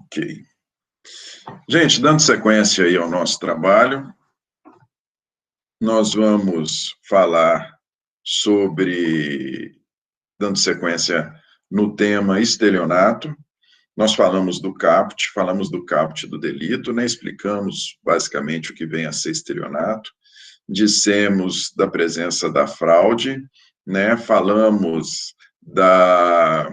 Ok. Gente, dando sequência aí ao nosso trabalho, nós vamos falar sobre, dando sequência no tema estelionato. Nós falamos do caput do delito, né? Explicamos basicamente o que vem a ser estelionato, dissemos da presença da fraude, né? Falamos da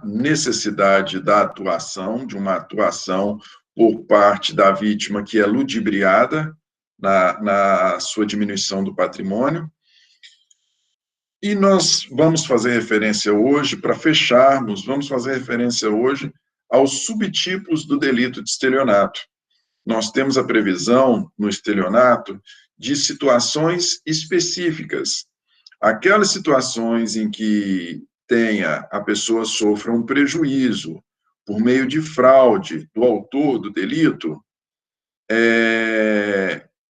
necessidade da atuação, de uma atuação por parte da vítima que é ludibriada na sua diminuição do patrimônio. E nós vamos fazer referência hoje, para fecharmos, vamos fazer referência hoje aos subtipos do delito de estelionato. Nós temos a previsão no estelionato de situações específicas, aquelas situações em que a pessoa sofra um prejuízo por meio de fraude do autor do delito,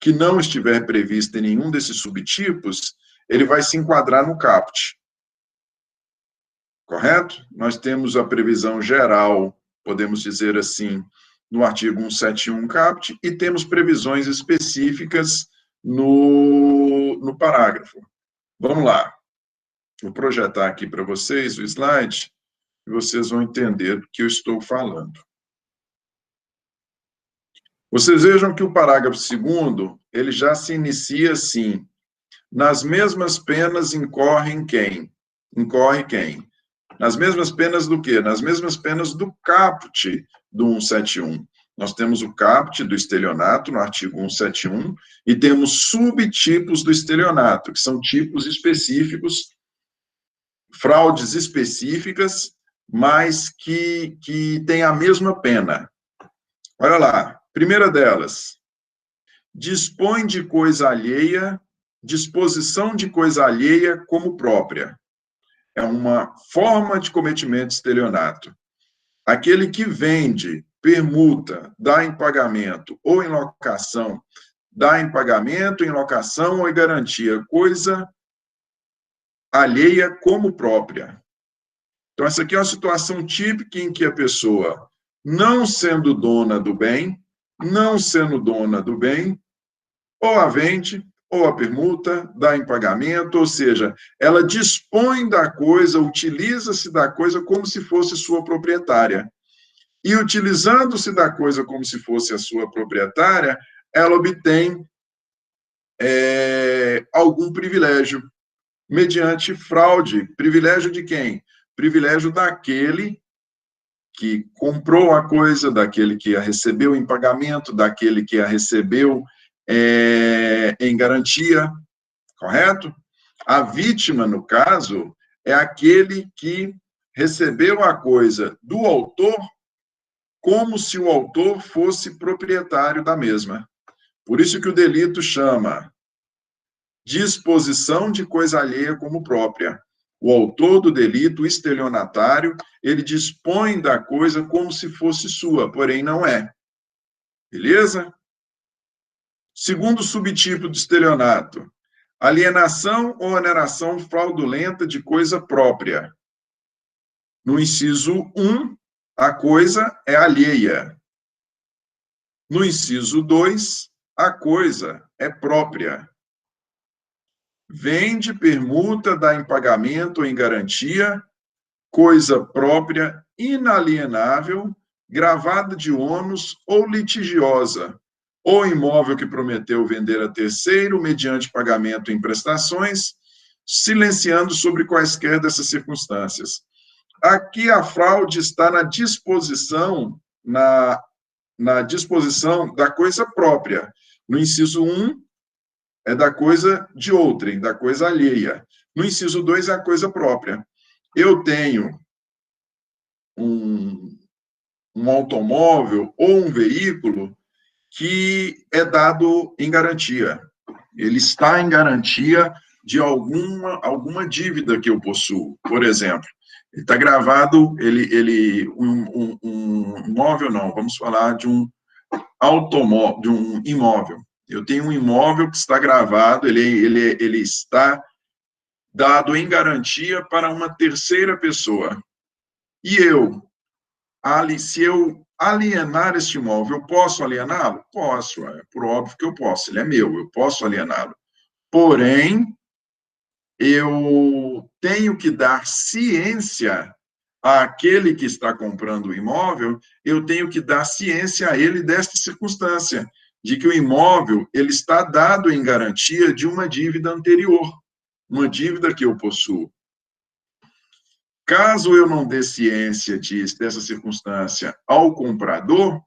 que não estiver previsto em nenhum desses subtipos, ele vai se enquadrar no caput. Correto? Nós temos a previsão geral, podemos dizer assim, no artigo 171 caput, e temos previsões específicas no parágrafo. Vamos lá. Vou projetar aqui para vocês o slide e vocês vão entender do que eu estou falando. Vocês vejam que o parágrafo 2º, ele já se inicia assim: nas mesmas penas incorre quem? Nas mesmas penas do quê? Nas mesmas penas do caput do 171. Nós temos o caput do estelionato, no artigo 171, e temos subtipos do estelionato, que são tipos específicos, fraudes específicas, mas que têm a mesma pena. Olha lá, primeira delas, dispõe de coisa alheia, disposição de coisa alheia como própria. É uma forma de cometimento de estelionato. Aquele que vende, permuta, dá em pagamento ou em locação, dá em pagamento, em locação ou em garantia, coisa alheia como própria. Então, essa aqui é uma situação típica em que a pessoa, não sendo dona do bem, ou a vende, ou a permuta, dá em pagamento, ou seja, ela dispõe da coisa, utiliza-se da coisa como se fosse sua proprietária. E utilizando-se da coisa como se fosse a sua proprietária, ela obtém algum privilégio, mediante fraude. Privilégio de quem? Privilégio daquele que comprou a coisa, daquele que a recebeu em pagamento, daquele que a recebeu em garantia, correto? A vítima, no caso, é aquele que recebeu a coisa do autor como se o autor fosse proprietário da mesma. Por isso que o delito chama disposição de coisa alheia como própria. O autor do delito, o estelionatário, ele dispõe da coisa como se fosse sua, porém não é. Beleza? Segundo subtipo de estelionato, alienação ou oneração fraudulenta de coisa própria. No inciso 1, a coisa é alheia. No inciso 2, a coisa é própria. Vende, permuta, dá em pagamento ou em garantia, coisa própria, inalienável, gravada de ônus ou litigiosa, ou imóvel que prometeu vender a terceiro mediante pagamento em prestações, silenciando sobre quaisquer dessas circunstâncias. Aqui a fraude está na disposição, na disposição da coisa própria. No inciso 1, é da coisa de outrem, da coisa alheia. No inciso 2, é a coisa própria. Eu tenho um automóvel ou um veículo que é dado em garantia. Ele está em garantia de alguma dívida que eu possuo. Por exemplo, ele está gravado, um imóvel não, vamos falar de um automóvel, de um imóvel. Eu tenho um imóvel que está gravado, ele está dado em garantia para uma terceira pessoa. E eu se eu alienar este imóvel, eu posso aliená-lo? Posso, é por óbvio que eu posso, ele é meu, eu posso aliená-lo. Porém, eu tenho que dar ciência àquele que está comprando o imóvel, eu tenho que dar ciência a ele desta circunstância, de que o imóvel ele está dado em garantia de uma dívida anterior, uma dívida que eu possuo. Caso eu não dê ciência dessa circunstância ao comprador,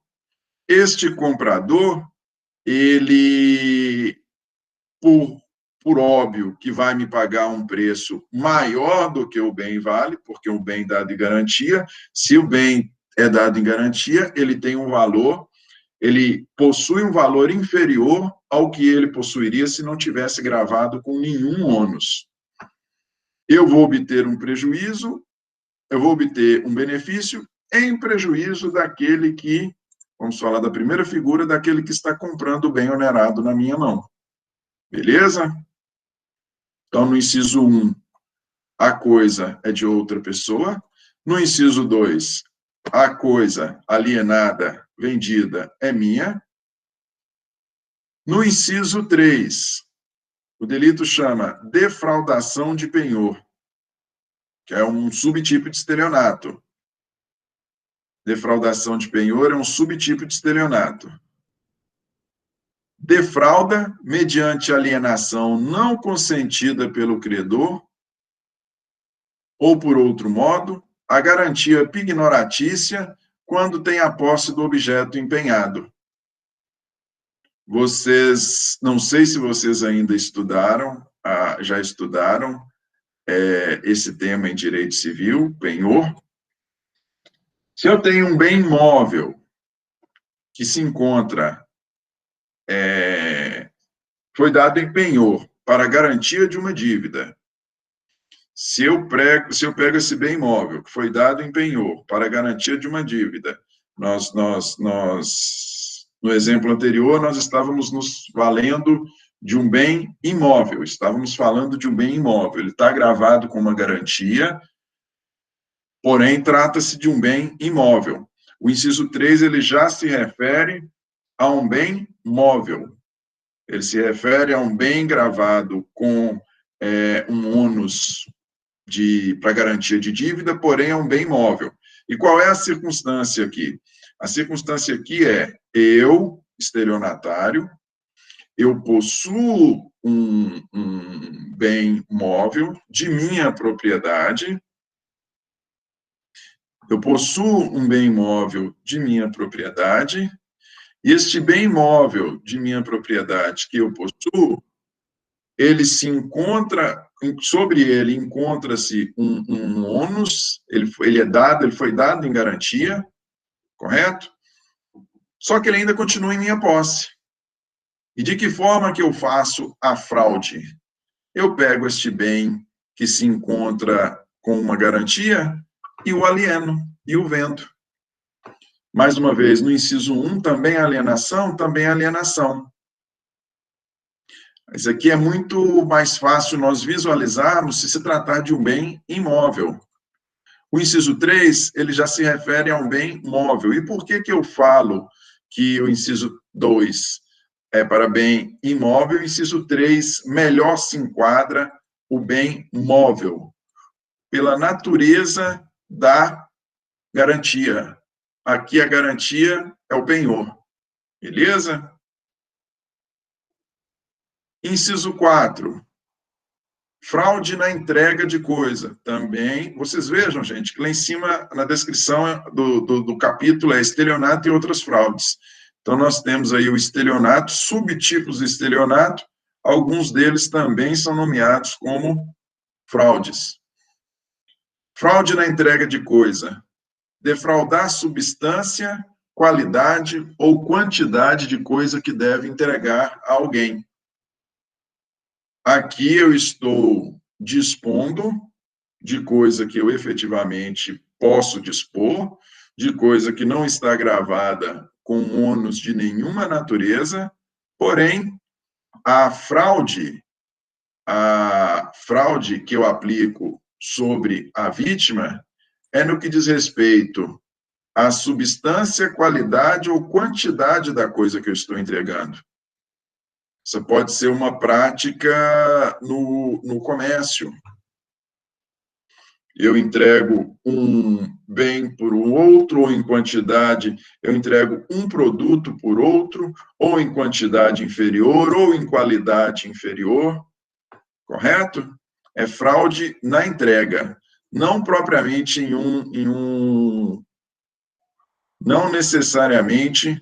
este comprador, ele, por óbvio, que vai me pagar um preço maior do que o bem vale, porque o bem dado em garantia, se o bem é dado em garantia, ele tem um valor, ele possui um valor inferior ao que ele possuiria se não tivesse gravado com nenhum ônus. Eu vou obter um prejuízo, eu vou obter um benefício em prejuízo daquele que, vamos falar da primeira figura, daquele que está comprando o bem onerado na minha mão. Beleza? Então, no inciso 1, a coisa é de outra pessoa. No inciso 2, a coisa alienada, vendida, é minha. No inciso 3, o delito chama defraudação de penhor, que é um subtipo de estelionato. Defraudação de penhor é um subtipo de estelionato. Defrauda, mediante alienação não consentida pelo credor, ou por outro modo, a garantia pignoratícia quando tem a posse do objeto empenhado. Vocês, não sei se vocês ainda estudaram, já estudaram esse tema em direito civil, penhor. Se eu tenho um bem imóvel que se encontra, foi dado em penhor para garantia de uma dívida. Se eu pego esse bem imóvel que foi dado em penhor para garantia de uma dívida, no exemplo anterior, nós estávamos nos valendo de um bem imóvel, estávamos falando de um bem imóvel, ele está gravado com uma garantia, porém, trata-se de um bem imóvel. O inciso 3, ele já se refere a um bem móvel, ele se refere a um bem gravado com um ônus para garantia de dívida, porém é um bem imóvel. E qual é a circunstância aqui? A circunstância aqui é eu, estelionatário, eu possuo um bem móvel de minha propriedade, eu possuo um bem imóvel de minha propriedade, e este bem imóvel de minha propriedade que eu possuo, ele se encontra, sobre ele encontra-se um ônus, ele foi dado em garantia, correto? Só que ele ainda continua em minha posse. E de que forma que eu faço a fraude? Eu pego este bem que se encontra com uma garantia e o alieno, e o vendo. Mais uma vez, no inciso 1, também alienação, também alienação. Isso aqui é muito mais fácil nós visualizarmos se tratar de um bem imóvel. O inciso 3, ele já se refere a um bem móvel. E por que eu falo que o inciso 2 é para bem imóvel, o inciso 3 melhor se enquadra o bem móvel? Pela natureza da garantia. Aqui a garantia é o penhor. Beleza? Inciso 4. Fraude na entrega de coisa. Também, vocês vejam, gente, que lá em cima, na descrição do capítulo, é estelionato e outras fraudes. Então, nós temos aí o estelionato, subtipos do estelionato, alguns deles também são nomeados como fraudes. Fraude na entrega de coisa. Defraudar substância, qualidade ou quantidade de coisa que deve entregar a alguém. Aqui eu estou dispondo de coisa que eu efetivamente posso dispor, de coisa que não está gravada com ônus de nenhuma natureza, porém, a fraude que eu aplico sobre a vítima é no que diz respeito a substância, qualidade ou quantidade da coisa que eu estou entregando. Isso pode ser uma prática no comércio. Eu entrego um bem por um outro, ou em quantidade, eu entrego um produto por outro, ou em quantidade inferior, ou em qualidade inferior, correto? É fraude na entrega, não propriamente não necessariamente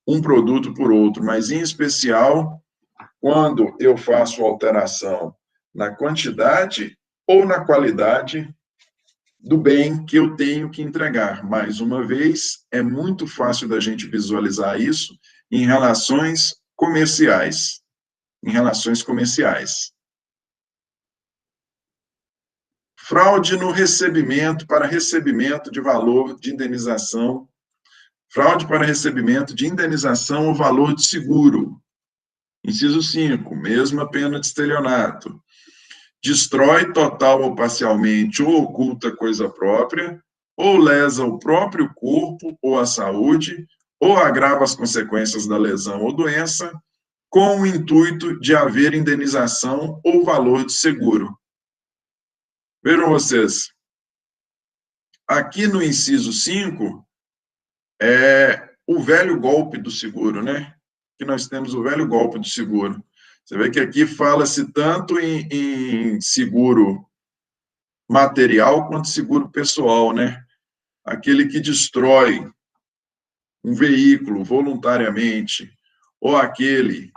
um produto por outro, mas em especial quando eu faço alteração na quantidade ou na qualidade do bem que eu tenho que entregar. Mais uma vez, é muito fácil da gente visualizar isso em relações comerciais. Em relações comerciais. Fraude no recebimento, para recebimento de valor de indenização. Fraude para recebimento de indenização ou valor de seguro. Inciso 5, mesma pena de estelionato. Destrói total ou parcialmente ou oculta coisa própria, ou lesa o próprio corpo ou a saúde, ou agrava as consequências da lesão ou doença, com o intuito de haver indenização ou valor de seguro. Vejam vocês, aqui no inciso 5, é o velho golpe do seguro, né? Que nós temos o velho golpe do seguro. Você vê que aqui fala-se tanto em seguro material quanto seguro pessoal, né? Aquele que destrói um veículo voluntariamente, ou aquele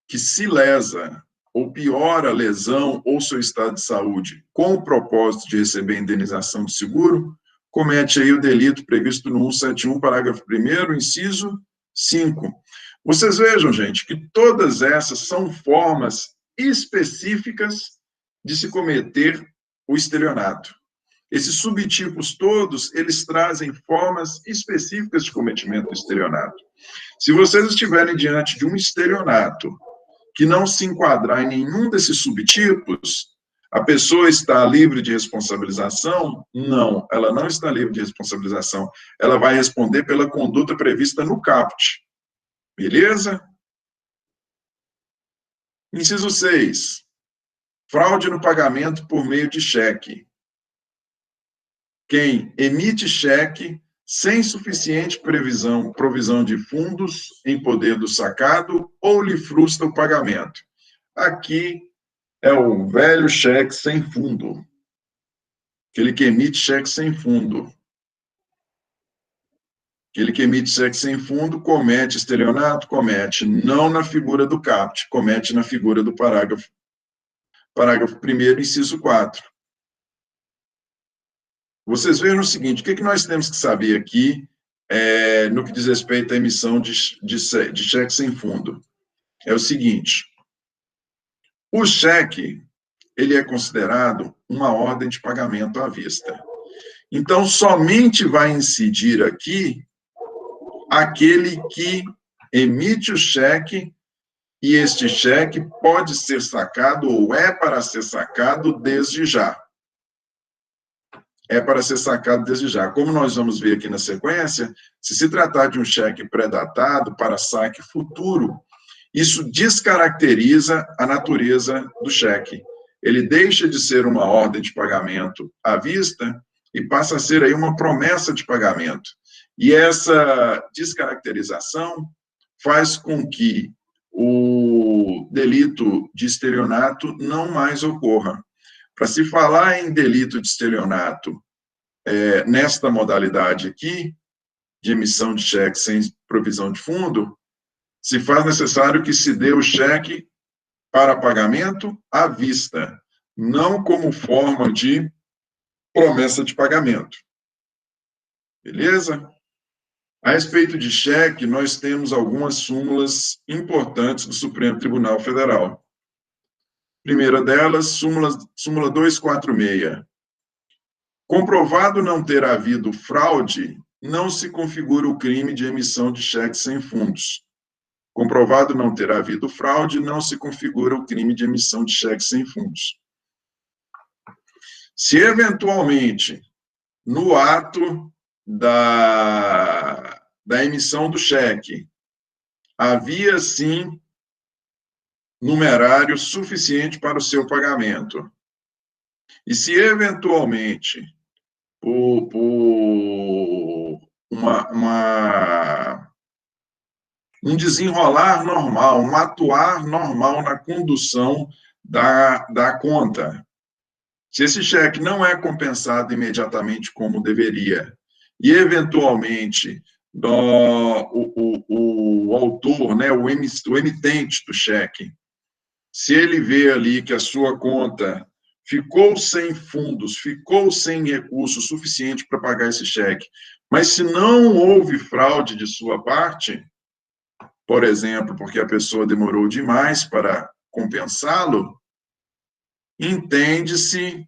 que se lesa, ou piora a lesão ou seu estado de saúde, com o propósito de receber indenização de seguro, comete aí o delito previsto no 171, parágrafo 1º, inciso 5. Vocês vejam, gente, que todas essas são formas específicas de se cometer o estelionato. Esses subtipos todos, eles trazem formas específicas de cometimento do estelionato. Se vocês estiverem diante de um estelionato que não se enquadrar em nenhum desses subtipos, a pessoa está livre de responsabilização? Não, ela não está livre de responsabilização. Ela vai responder pela conduta prevista no caput. Beleza? Inciso 6. Fraude no pagamento por meio de cheque. Quem emite cheque sem suficiente provisão de fundos em poder do sacado ou lhe frustra o pagamento. Aqui é o velho cheque sem fundo. Aquele que emite cheque sem fundo. Aquele que emite cheque sem fundo comete estelionato? Comete. Não na figura do caput, comete na figura do parágrafo 1º, inciso 4. Vocês vejam o seguinte, o que nós temos que saber aqui no que diz respeito à emissão de cheque sem fundo? É o seguinte, o cheque, ele é considerado uma ordem de pagamento à vista. Então, somente vai incidir aqui aquele que emite o cheque e este cheque pode ser sacado ou é para ser sacado desde já. É para ser sacado desde já. Como nós vamos ver aqui na sequência, se tratar de um cheque pré-datado para saque futuro, isso descaracteriza a natureza do cheque. Ele deixa de ser uma ordem de pagamento à vista e passa a ser aí uma promessa de pagamento. E essa descaracterização faz com que o delito de estelionato não mais ocorra. Para se falar em delito de estelionato nesta modalidade aqui, de emissão de cheque sem provisão de fundo, se faz necessário que se dê o cheque para pagamento à vista, não como forma de promessa de pagamento. Beleza? A respeito de cheque, nós temos algumas súmulas importantes do Supremo Tribunal Federal. Primeira delas, súmula 246. Comprovado não ter havido fraude, não se configura o crime de emissão de cheque sem fundos. Comprovado não ter havido fraude, não se configura o crime de emissão de cheque sem fundos. Se eventualmente, no ato da emissão do cheque, havia, sim, numerário suficiente para o seu pagamento. E se, eventualmente, por um desenrolar normal, um atuar normal na condução da conta, se esse cheque não é compensado imediatamente como deveria, e, eventualmente, o autor, né, o emitente do cheque, se ele vê ali que a sua conta ficou sem fundos, ficou sem recursos suficiente para pagar esse cheque, mas se não houve fraude de sua parte, por exemplo, porque a pessoa demorou demais para compensá-lo, entende-se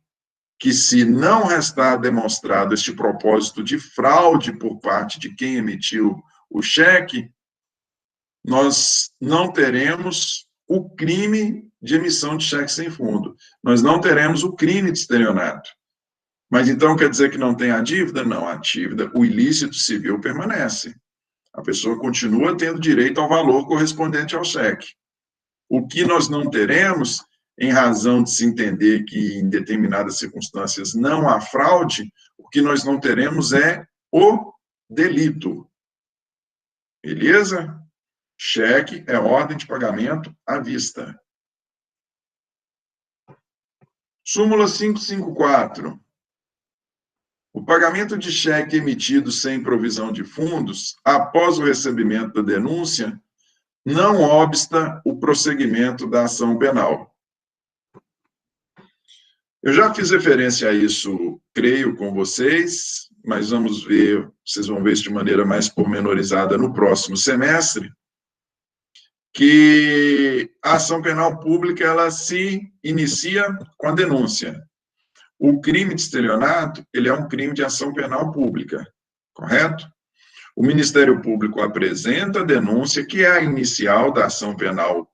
que, se não restar demonstrado este propósito de fraude por parte de quem emitiu o cheque, nós não teremos o crime de emissão de cheque sem fundo. Nós não teremos o crime de estelionato. Mas então quer dizer que não tem a dívida? Não, a dívida, o ilícito civil permanece. A pessoa continua tendo direito ao valor correspondente ao cheque. O que nós não teremos, em razão de se entender que em determinadas circunstâncias não há fraude, o que nós não teremos é o delito. Beleza? Cheque é ordem de pagamento à vista. Súmula 554. O pagamento de cheque emitido sem provisão de fundos, após o recebimento da denúncia, não obsta o prosseguimento da ação penal. Eu já fiz referência a isso, creio, com vocês, mas vamos ver, vocês vão ver isso de maneira mais pormenorizada no próximo semestre, que a ação penal pública, ela se inicia com a denúncia. O crime de estelionato, ele é um crime de ação penal pública, correto? O Ministério Público apresenta a denúncia, que é a inicial da ação penal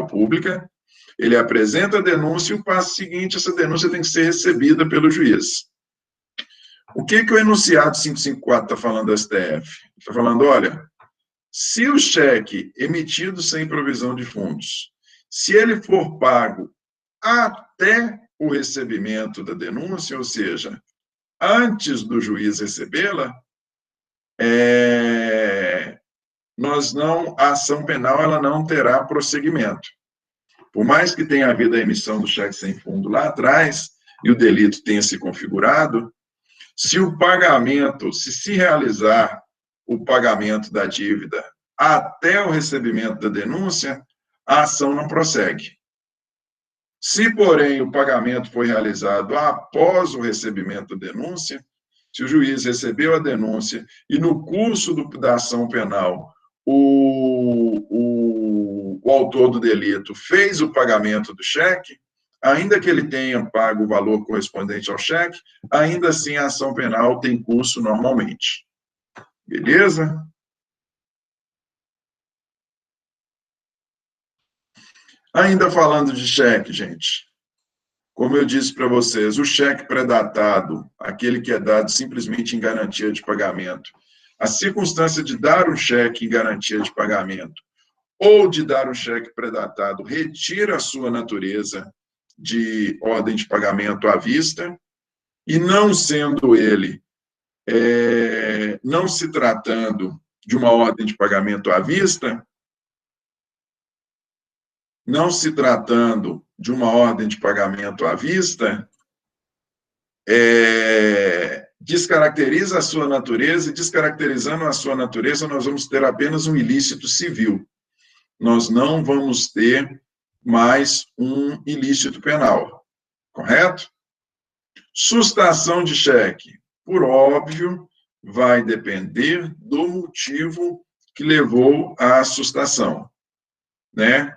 pública. Ele apresenta a denúncia e o passo seguinte, essa denúncia tem que ser recebida pelo juiz. O que o enunciado 554 está falando do STF? Está falando, olha, se o cheque emitido sem provisão de fundos, se ele for pago até o recebimento da denúncia, ou seja, antes do juiz recebê-la, a ação penal ela não terá prosseguimento. Por mais que tenha havido a emissão do cheque sem fundo lá atrás, e o delito tenha se configurado, se o pagamento, se realizar o pagamento da dívida até o recebimento da denúncia, a ação não prossegue. Se, porém, o pagamento foi realizado após o recebimento da denúncia, se o juiz recebeu a denúncia e, no curso da ação penal, o autor do delito fez o pagamento do cheque, ainda que ele tenha pago o valor correspondente ao cheque, ainda assim a ação penal tem curso normalmente. Beleza? Ainda falando de cheque, gente, como eu disse para vocês, o cheque pré-datado, aquele que é dado simplesmente em garantia de pagamento, a circunstância de dar um cheque em garantia de pagamento ou de dar um cheque pré-datado retira a sua natureza de ordem de pagamento à vista, e não sendo ele, não se tratando de uma ordem de pagamento à vista, descaracteriza a sua natureza, e descaracterizando a sua natureza, nós vamos ter apenas um ilícito civil. Nós não vamos ter mais um ilícito penal, correto? Sustação de cheque, por óbvio, vai depender do motivo que levou à sustação, né?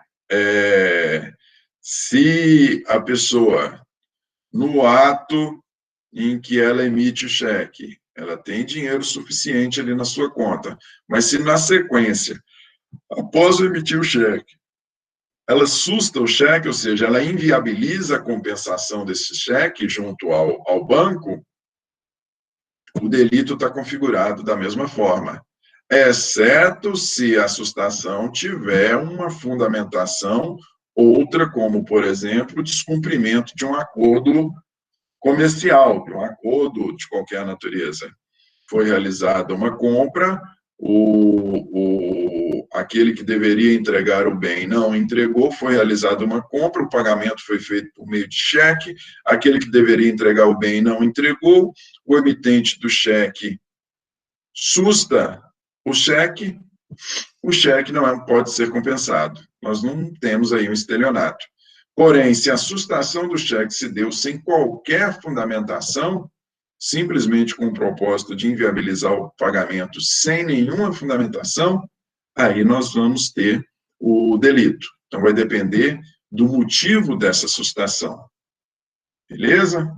Se a pessoa, no ato em que ela emite o cheque, ela tem dinheiro suficiente ali na sua conta, mas se na sequência, após emitir o cheque, ela susta o cheque, ou seja, ela inviabiliza a compensação desse cheque junto ao banco, o delito está configurado da mesma forma, exceto se a sustação tiver uma fundamentação outra, como, por exemplo, o descumprimento de um acordo comercial, de um acordo de qualquer natureza. Foi realizada uma compra, aquele que deveria entregar o bem não entregou, foi realizada uma compra, o pagamento foi feito por meio de cheque, aquele que deveria entregar o bem não entregou, o emitente do cheque susta o cheque não pode ser compensado. Nós não temos aí um estelionato. Porém, se a sustação do cheque se deu sem qualquer fundamentação, simplesmente com o propósito de inviabilizar o pagamento sem nenhuma fundamentação, aí nós vamos ter o delito. Então, vai depender do motivo dessa sustação. Beleza?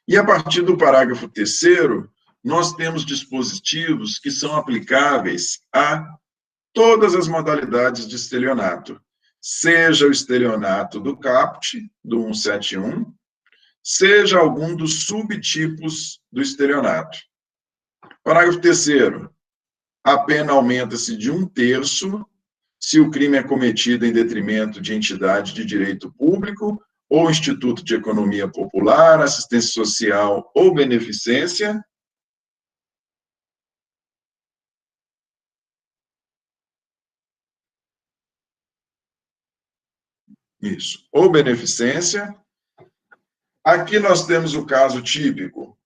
E a partir do parágrafo 3º, nós temos dispositivos que são aplicáveis a todas as modalidades de estelionato, seja o estelionato do caput, do 171, seja algum dos subtipos do estelionato. Parágrafo 3º. A pena aumenta-se de 1/3 se o crime é cometido em detrimento de entidade de direito público ou instituto de economia popular, assistência social ou beneficência. Isso, ou beneficência. Aqui nós temos o caso típico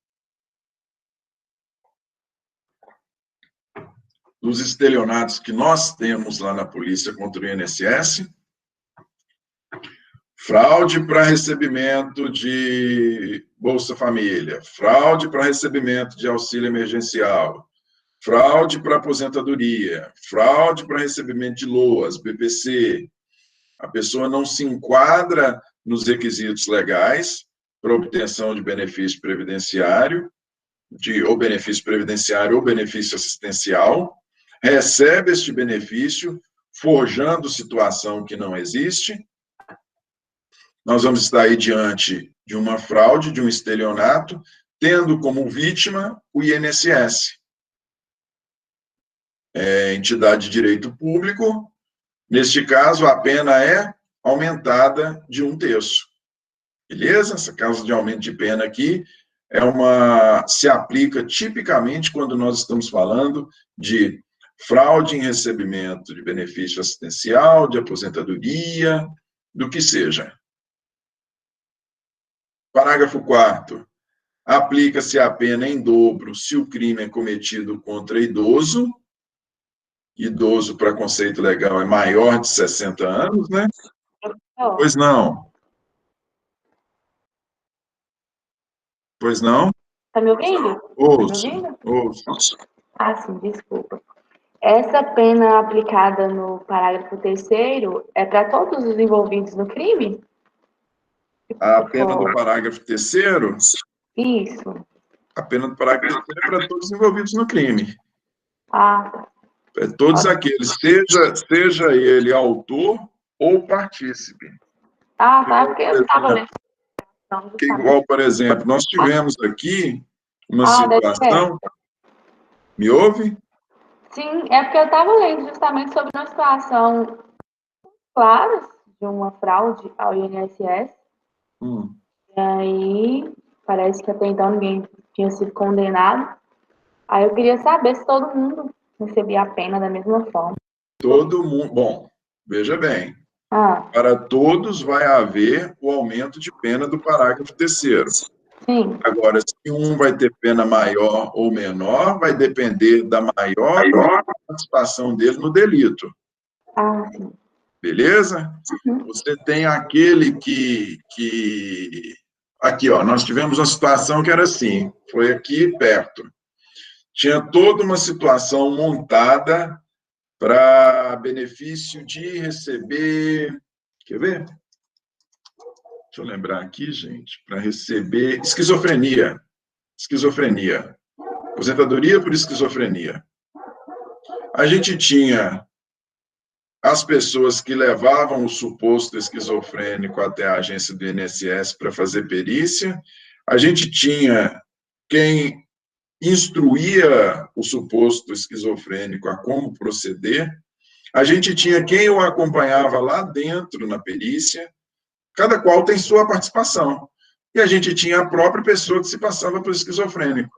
dos estelionatos que nós temos lá na polícia contra o INSS. Fraude para recebimento de Bolsa Família, fraude para recebimento de auxílio emergencial, fraude para aposentadoria, fraude para recebimento de LOAS, BPC. A pessoa não se enquadra nos requisitos legais para obtenção de benefício previdenciário, ou benefício previdenciário ou benefício assistencial, recebe este benefício forjando situação que não existe. Nós vamos estar aí diante de uma fraude, de um estelionato, tendo como vítima o INSS, entidade de direito público. Neste caso, a pena é aumentada de 1/3. Beleza? Essa causa de aumento de pena aqui se aplica tipicamente quando nós estamos falando de fraude em recebimento de benefício assistencial, de aposentadoria, do que seja. Parágrafo 4º. Aplica-se a pena em dobro se o crime é cometido contra idoso. Idoso, para conceito legal, é maior de 60 anos, né? Pois não. Pois não? Tá me ouvindo? Ouço. Tá me ouvindo? Ouço. Ah, sim, desculpa. Essa pena aplicada no parágrafo 3º é para todos os envolvidos no crime? A pena do parágrafo 3º? Isso. A pena do parágrafo 3º é para todos os envolvidos no crime. Ah, tá. É todos aqueles, seja ele autor ou partícipe. Ah, tá, porque eu estava lendo. Igual, por exemplo, nós tivemos aqui uma situação... Me ouve? Sim, é porque eu estava lendo justamente sobre uma situação clara de uma fraude ao INSS. E aí, parece que até então ninguém tinha sido condenado. Aí eu queria saber se todo mundo recebia a pena da mesma forma. Todo mundo... Bom, veja bem. Para todos vai haver o aumento de pena do parágrafo 3º. Sim. Agora, se um vai ter pena maior ou menor, vai depender da maior participação dele no delito. Ah, sim. Beleza? Você tem aquele que... Aqui, ó, nós tivemos uma situação que era assim, foi aqui perto. Tinha toda uma situação montada para benefício de receber... Quer ver? Deixa eu lembrar aqui, gente, para receber esquizofrenia. Aposentadoria por esquizofrenia. A gente tinha as pessoas que levavam o suposto esquizofrênico até a agência do INSS para fazer perícia, A gente tinha quem instruía o suposto esquizofrênico a como proceder, a gente tinha quem o acompanhava lá dentro na perícia, cada qual tem sua participação. E a gente tinha a própria pessoa que se passava por esquizofrênico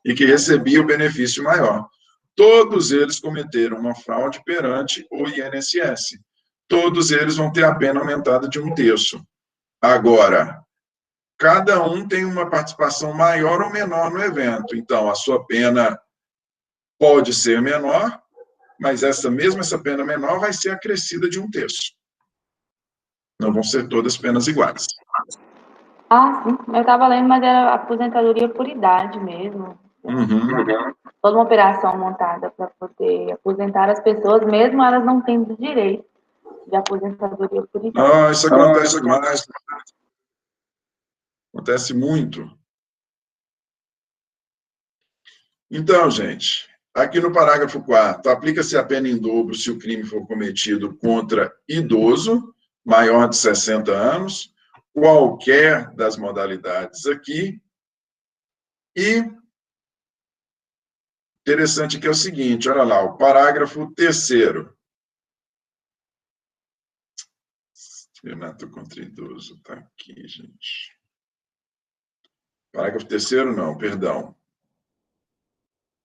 e que recebia o benefício maior. Todos eles cometeram uma fraude perante o INSS. Todos eles vão ter a pena aumentada de 1/3. Agora, cada um tem uma participação maior ou menor no evento. Então, a sua pena pode ser menor, mas essa pena menor vai ser acrescida de 1/3. Não vão ser todas penas iguais. Ah, sim. Eu estava lendo, mas era aposentadoria por idade mesmo. Toda uma operação montada para poder aposentar as pessoas, mesmo elas não tendo direito de aposentadoria por idade. Não, isso acontece mais. Acontece muito. Então, gente, aqui no parágrafo 4º, aplica-se a pena em dobro se o crime for cometido contra idoso, maior de 60 anos, qualquer das modalidades aqui. E interessante que é o seguinte, olha lá, o parágrafo 3º. Estelionato contra idoso, tá aqui, gente. Parágrafo 3º, não, perdão.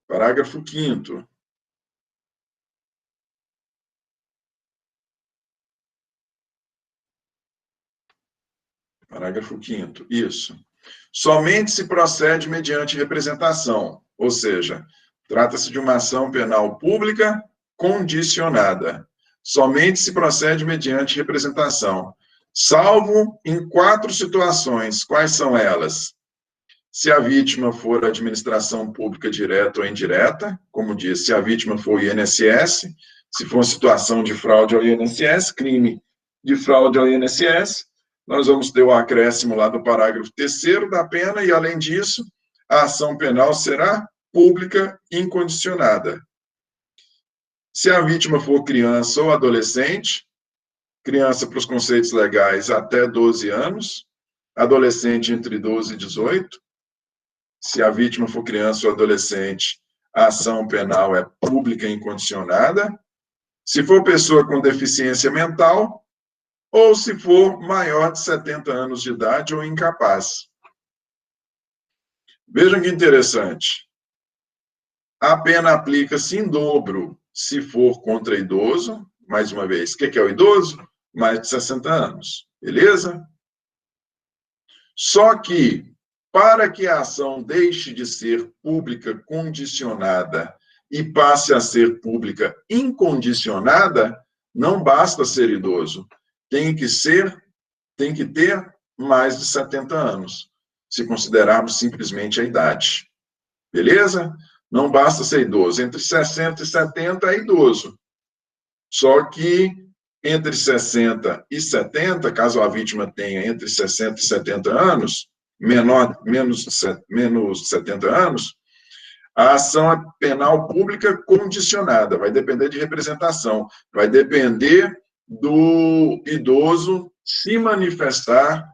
Parágrafo 5º. Parágrafo 5º, isso. Somente se procede mediante representação, ou seja, trata-se de uma ação penal pública condicionada. Somente se procede mediante representação, salvo em 4 situações. Quais são elas? Se a vítima for administração pública direta ou indireta, como disse, se a vítima for o INSS, se for uma situação de fraude ao INSS, crime de fraude ao INSS, nós vamos ter o acréscimo lá do parágrafo 3º da pena, e, além disso, a ação penal será pública incondicionada. Se a vítima for criança ou adolescente, criança para os conceitos legais até 12 anos, adolescente entre 12 e 18, se a vítima for criança ou adolescente, a ação penal é pública incondicionada. Se for pessoa com deficiência mental, ou se for maior de 70 anos de idade ou incapaz. Vejam que interessante. A pena aplica-se em dobro se for contra idoso, mais uma vez, o que é o idoso? Mais de 60 anos, beleza? Só que, para que a ação deixe de ser pública condicionada e passe a ser pública incondicionada, não basta ser idoso. Tem que ter mais de 70 anos, se considerarmos simplesmente a idade. Beleza? Não basta ser idoso. Entre 60 e 70 é idoso. Só que entre 60 e 70, caso a vítima tenha entre 60 e 70 anos, menos de 70 anos, a ação penal pública condicionada, vai depender de representação, vai depender do idoso se manifestar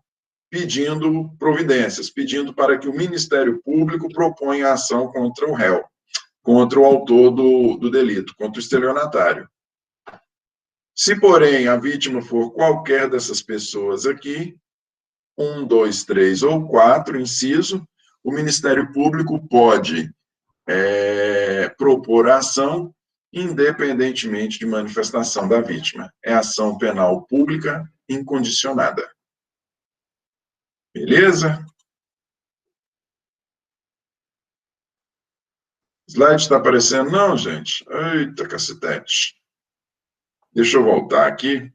pedindo providências, pedindo para que o Ministério Público proponha a ação contra o réu, contra o autor do delito, contra o estelionatário. Se, porém, a vítima for qualquer dessas pessoas aqui, 1, 2, 3 ou 4, inciso, o Ministério Público pode propor a ação independentemente de manifestação da vítima. É ação penal pública incondicionada. Beleza? Slide está aparecendo? Não, gente? Eita, cacetete. Deixa eu voltar aqui.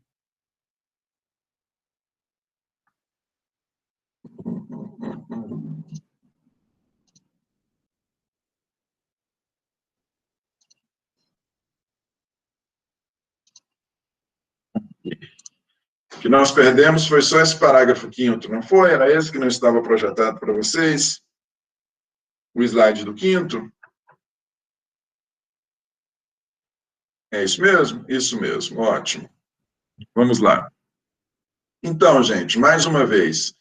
O que nós perdemos foi só esse parágrafo 5º, não foi? Era esse que não estava projetado para vocês? O slide do 5º? É isso mesmo? Isso mesmo, ótimo. Vamos lá. Então, gente, mais uma vez,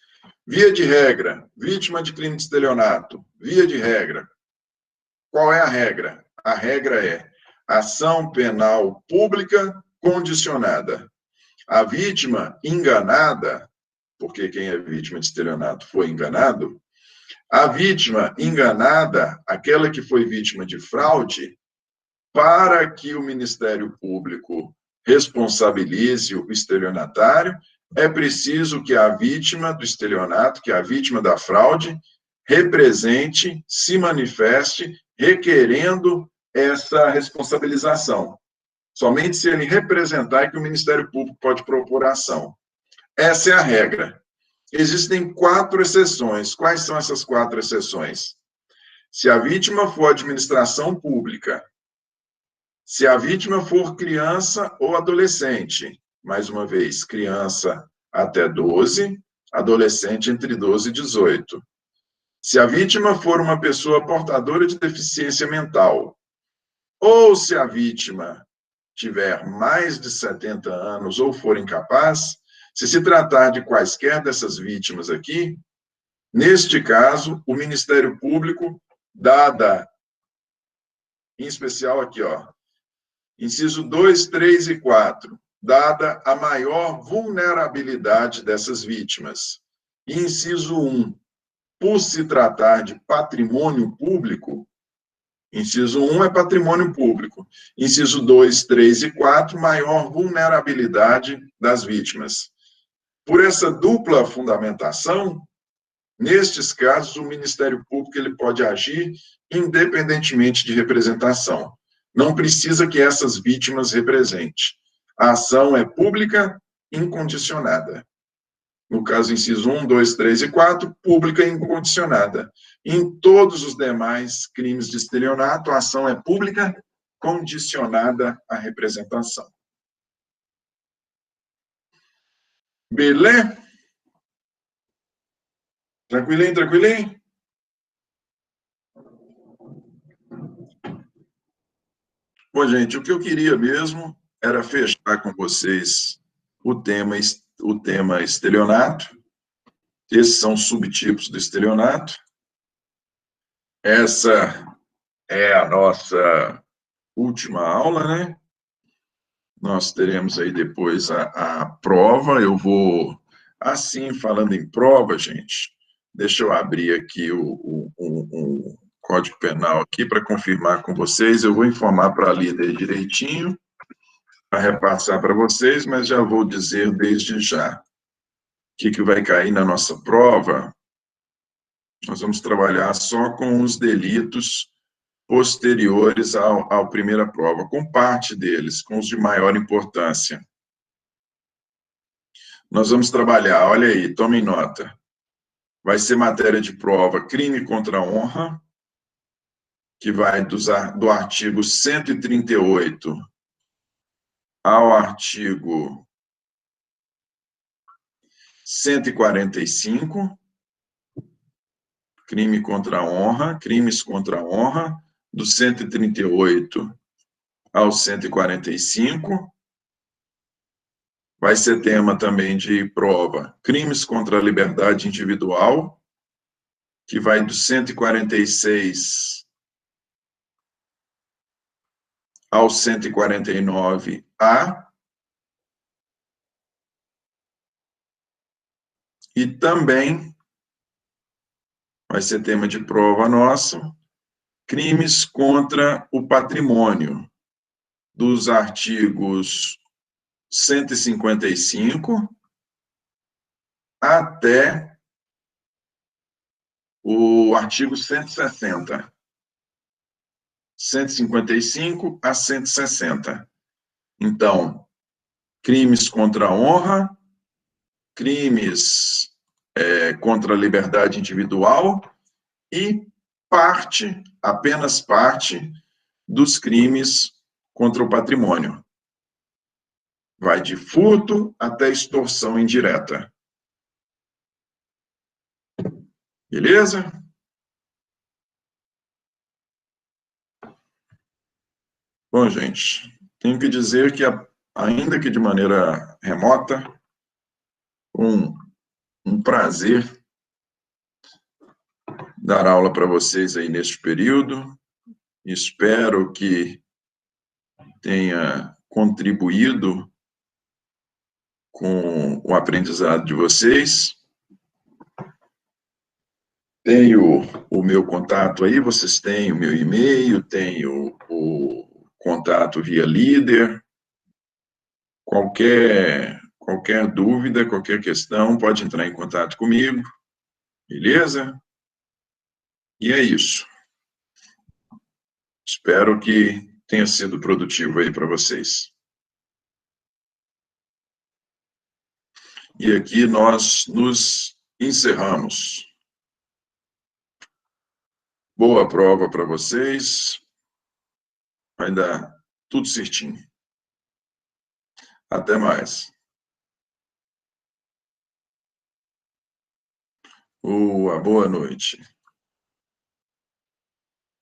Via de regra, vítima de crime de estelionato, via de regra. Qual é a regra? A regra é ação penal pública condicionada. A vítima enganada, porque quem é vítima de estelionato foi enganado, a vítima enganada, aquela que foi vítima de fraude, para que o Ministério Público responsabilize o estelionatário, é preciso que a vítima do estelionato, que a vítima da fraude, represente, se manifeste, requerendo essa responsabilização. Somente se ele representar é que o Ministério Público pode propor ação. Essa é a regra. Existem 4 exceções. Quais são essas 4 exceções? Se a vítima for administração pública, se a vítima for criança ou adolescente, mais uma vez, criança até 12, adolescente entre 12 e 18. Se a vítima for uma pessoa portadora de deficiência mental, ou se a vítima tiver mais de 70 anos ou for incapaz, se tratar de quaisquer dessas vítimas aqui, neste caso, o Ministério Público, dada, em especial aqui, ó, inciso 2, 3 e 4, dada a maior vulnerabilidade dessas vítimas. Inciso 1, por se tratar de patrimônio público, inciso 1 é patrimônio público. Inciso 2, 3 e 4, maior vulnerabilidade das vítimas. Por essa dupla fundamentação, nestes casos, o Ministério Público ele pode agir independentemente de representação. Não precisa que essas vítimas representem. A ação é pública incondicionada. No caso, inciso 1, 2, 3 e 4, pública incondicionada. Em todos os demais crimes de estelionato, a ação é pública condicionada à representação. Beleza? Tranquilinho, tranquilinho? Bom, gente, o que eu queria mesmo era fechar com vocês o tema estelionato. Esses são subtipos do estelionato. Essa é a nossa última aula, né? Nós teremos aí depois a prova. Eu vou, assim, falando em prova, gente, deixa eu abrir aqui o Código Penal aqui para confirmar com vocês. Eu vou informar para a líder direitinho, para repassar para vocês, mas já vou dizer desde já o que vai cair na nossa prova. Nós vamos trabalhar só com os delitos posteriores à primeira prova, com parte deles, com os de maior importância. Nós vamos trabalhar, olha aí, tomem nota. Vai ser matéria de prova crime contra a honra, que vai do artigo 138 ao artigo 145, crime contra a honra, crimes contra a honra, do 138 ao 145. Vai ser tema também de prova, crimes contra a liberdade individual, que vai do 146 ao 149A. E também vai ser tema de prova nosso, crimes contra o patrimônio, dos artigos 155 até o artigo 160. 155 a 160. Então, crimes contra a honra, crimes contra a liberdade individual e apenas parte, dos crimes contra o patrimônio. Vai de furto até extorsão indireta. Beleza? Bom, gente, tenho que dizer que, ainda que de maneira remota, um prazer dar aula para vocês aí neste período. Espero que tenha contribuído com o aprendizado de vocês. Tenho o meu contato aí, vocês têm o meu e-mail, tenho o contato via líder. Qualquer dúvida, qualquer questão, pode entrar em contato comigo, beleza? E é isso. Espero que tenha sido produtivo aí para vocês. E aqui nós nos encerramos. Boa prova para vocês. Vai dar tudo certinho. Até mais. Boa noite.